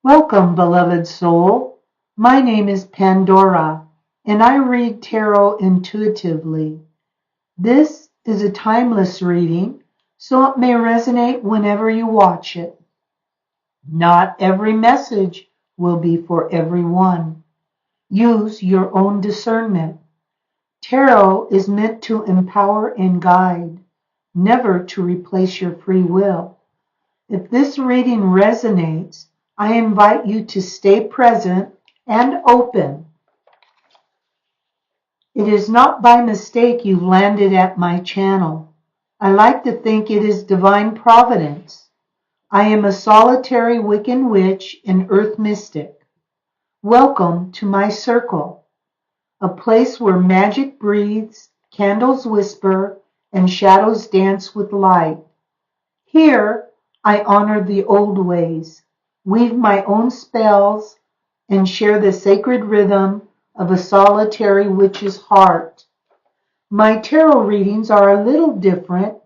Welcome, beloved soul. My name is Pandora, and I read tarot intuitively. This is a timeless reading, so it may resonate whenever you watch it. Not every message will be for everyone. Use your own discernment. Tarot is meant to empower and guide, never to replace your free will. If this reading resonates, I invite you to stay present and open. It is not by mistake you've landed at my channel. I like to think it is divine providence. I am a solitary Wiccan witch and earth mystic. Welcome to my circle, a place where magic breathes, candles whisper, and shadows dance with light. Here, I honor the old ways, weave my own spells, and share the sacred rhythm of a solitary witch's heart. My tarot readings are a little different.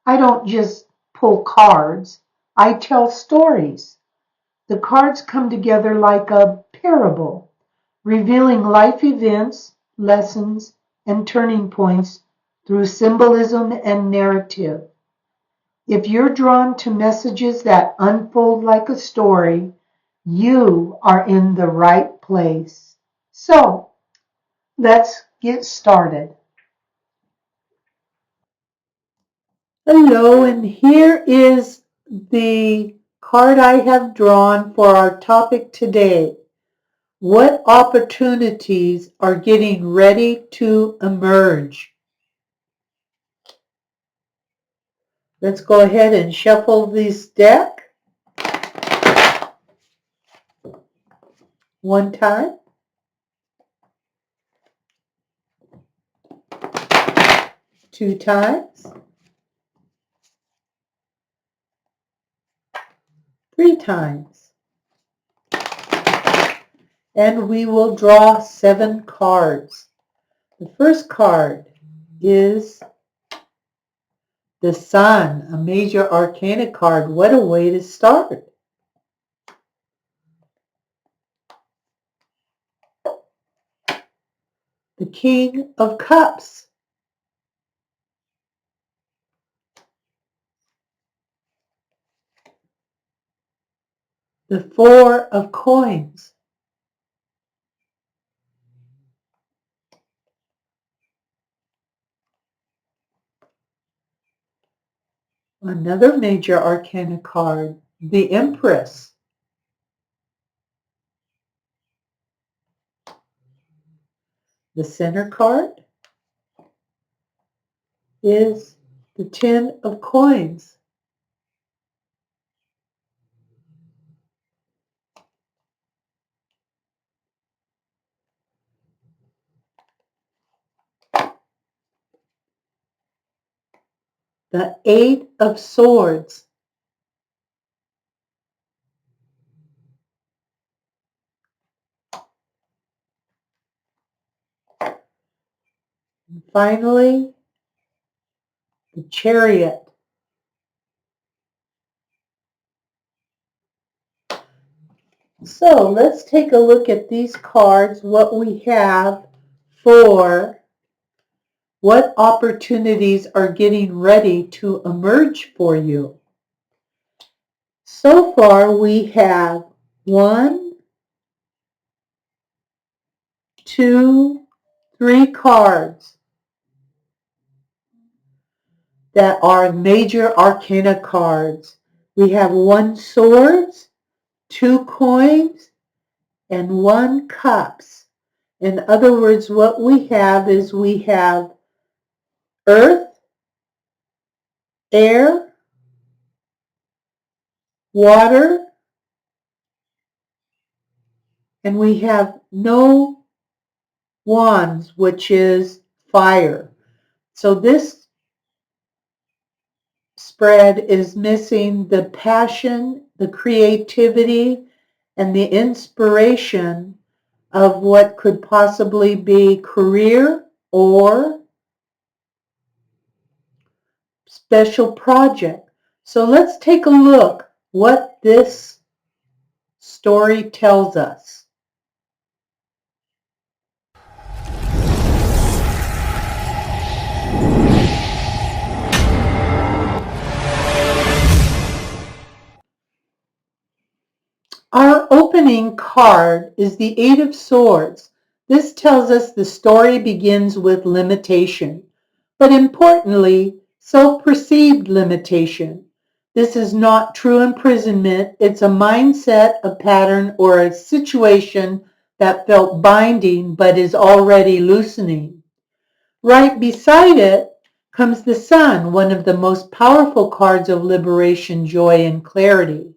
I don't just pull cards, I tell stories. The cards come together like a parable, revealing life events, lessons, and turning points through symbolism and narrative. If you're drawn to messages that unfold like a story, you are in the right place. So, let's get started. Hello, and here is the card I have drawn for our topic today. What opportunities are getting ready to emerge? Let's go ahead and shuffle this deck one time, two times, three times. And we will draw 7 cards. The first card is the Sun, a major arcana card. What a way to start. The King of Cups. The Four of Coins. Another major arcana card, the Empress. The center card is the Ten of Coins. The Eight of Swords. And finally, the Chariot. So let's take a look at these cards, what we have for what opportunities are getting ready to emerge for you. So far we have 1, 2, 3 cards that are major arcana cards. We have 1 swords, 2 coins, and 1 cups. In other words, what we have is we have earth, air, water, and we have no wands, which is fire. So this spread is missing the passion, the creativity, and the inspiration of what could possibly be career or special project. So let's take a look what this story tells us. Our opening card is the Eight of Swords. This tells us the story begins with limitation, but importantly, self-perceived limitation. This is not true imprisonment. It's a mindset, a pattern, or a situation that felt binding but is already loosening. Right beside it comes the Sun, one of the most powerful cards of liberation, joy, and clarity.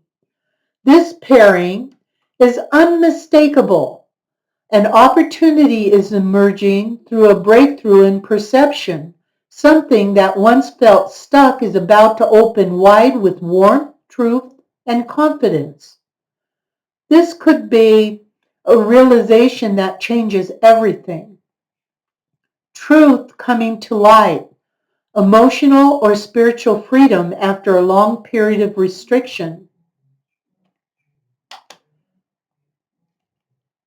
This pairing is unmistakable. An opportunity is emerging through a breakthrough in perception. Something that once felt stuck is about to open wide with warmth, truth, and confidence. This could be a realization that changes everything. Truth coming to light, emotional or spiritual freedom after a long period of restriction.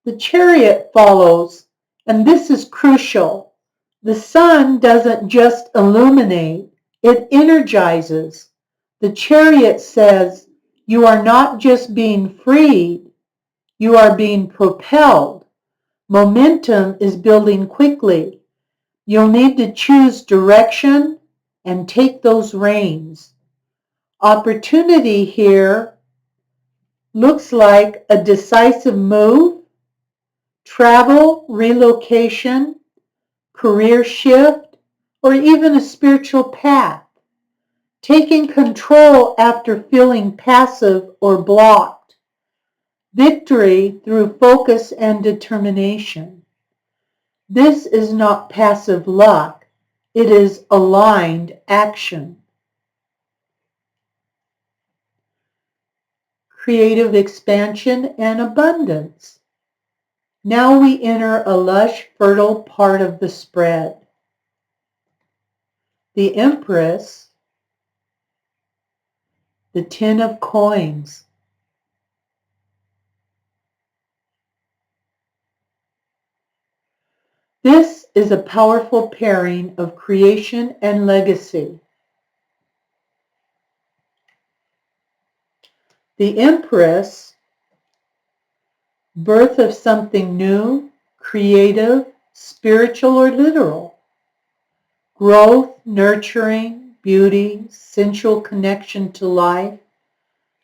The Chariot follows, and this is crucial. The Sun doesn't just illuminate, it energizes. The Chariot says, you are not just being freed, you are being propelled. Momentum is building quickly. You'll need to choose direction and take those reins. Opportunity here looks like a decisive move, travel, relocation, career shift, or even a spiritual path. Taking control after feeling passive or blocked. Victory through focus and determination. This is not passive luck. It is aligned action. Creative expansion and abundance. Now we enter a lush, fertile part of the spread. The Empress, the Ten of Coins. This is a powerful pairing of creation and legacy. The Empress, birth of something new, creative, spiritual, or literal. Growth, nurturing, beauty, sensual connection to life,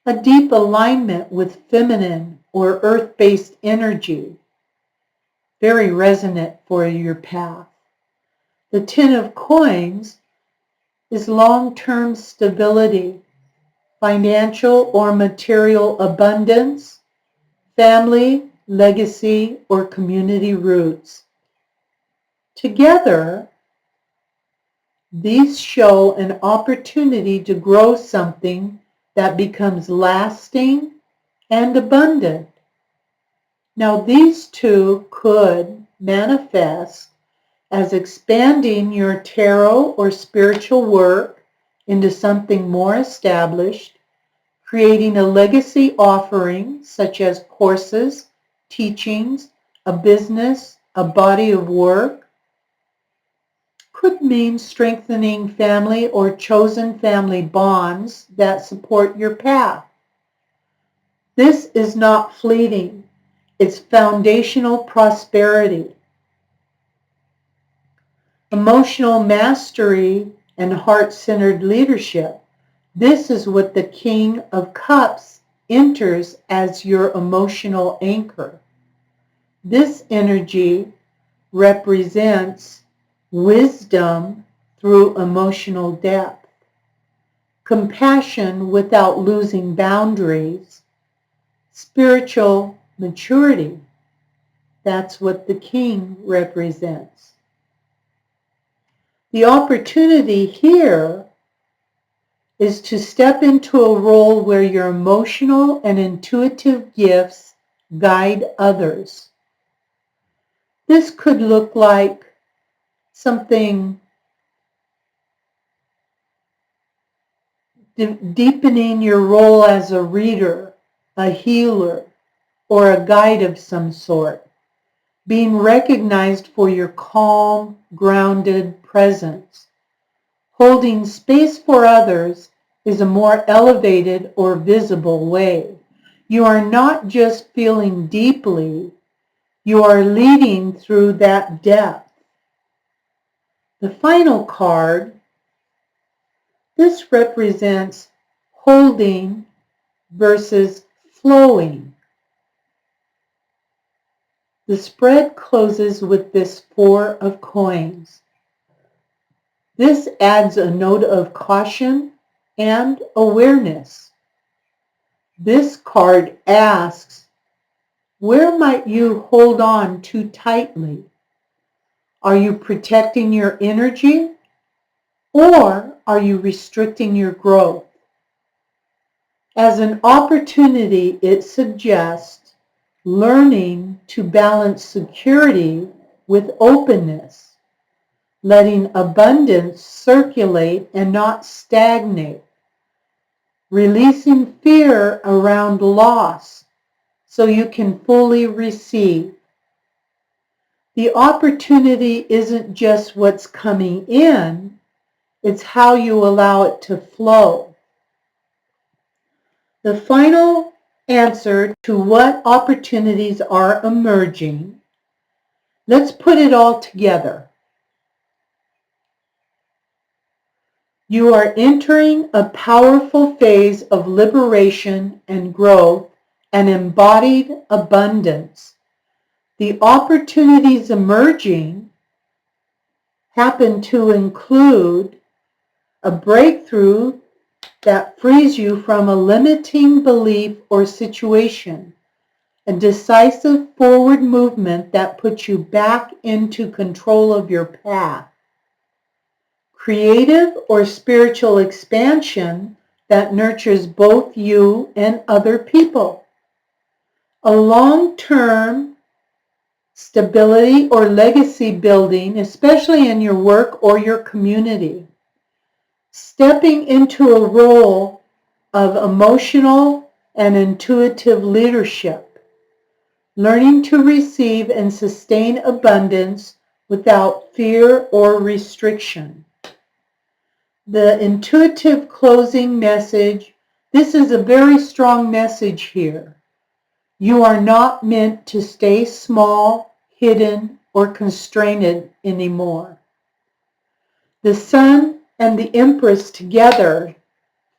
a deep alignment with feminine or earth-based energy. Very resonant for your path. The Ten of Coins is long-term stability, financial or material abundance, family, legacy, or community roots. Together, these show an opportunity to grow something that becomes lasting and abundant. Now, these two could manifest as expanding your tarot or spiritual work into something more established, creating a legacy offering such as courses, teachings, a business, a body of work. Could mean strengthening family or chosen family bonds that support your path. This is not fleeting. It's foundational prosperity. Emotional mastery and heart-centered leadership. This is what the King of Cups enters as your emotional anchor. This energy represents wisdom through emotional depth, compassion without losing boundaries, spiritual maturity. That's what the King represents. The opportunity here is to step into a role where your emotional and intuitive gifts guide others. This could look like something deepening your role as a reader, a healer, or a guide of some sort, being recognized for your calm, grounded presence. Holding space for others is a more elevated or visible way. You are not just feeling deeply, you are leading through that depth. The final card, this represents holding versus flowing. The spread closes with this 4 of coins. This adds a note of caution and awareness. This card asks, where might you hold on too tightly? Are you protecting your energy, or are you restricting your growth? As an opportunity, it suggests learning to balance security with openness, letting abundance circulate and not stagnate, releasing fear around loss so you can fully receive. The opportunity isn't just what's coming in, it's how you allow it to flow. The final answer to what opportunities are emerging, let's put it all together. You are entering a powerful phase of liberation and growth and embodied abundance. The opportunities emerging happen to include a breakthrough that frees you from a limiting belief or situation, a decisive forward movement that puts you back into control of your path, creative or spiritual expansion that nurtures both you and other people, a long-term stability or legacy building, especially in your work or your community, stepping into a role of emotional and intuitive leadership, learning to receive and sustain abundance without fear or restriction. The intuitive closing message, this is a very strong message here. You are not meant to stay small, hidden, or constrained anymore. The Sun and the Empress together,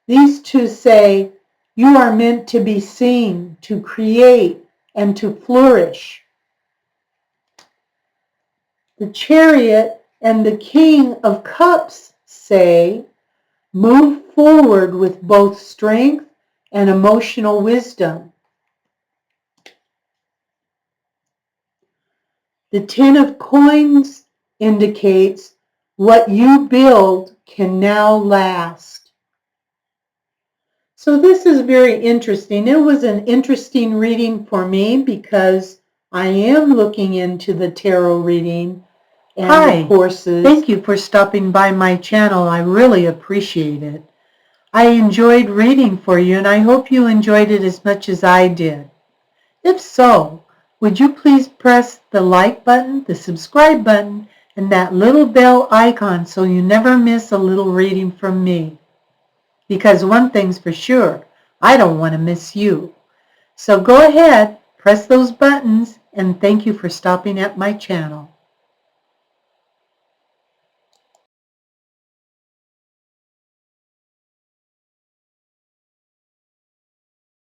these two say, you are meant to be seen, to create, and to flourish. The Chariot and the King of Cups say, move forward with both strength and emotional wisdom. The Ten of Coins indicates what you build can now last. So this is very interesting. It was an interesting reading for me because I am looking into the tarot reading and the courses. Thank you for stopping by my channel. I really appreciate it. I enjoyed reading for you, and I hope you enjoyed it as much as I did. If so, would you please press the like button, the subscribe button, and that little bell icon so you never miss a little reading from me? Because one thing's for sure, I don't want to miss you. So go ahead, press those buttons, and thank you for stopping at my channel.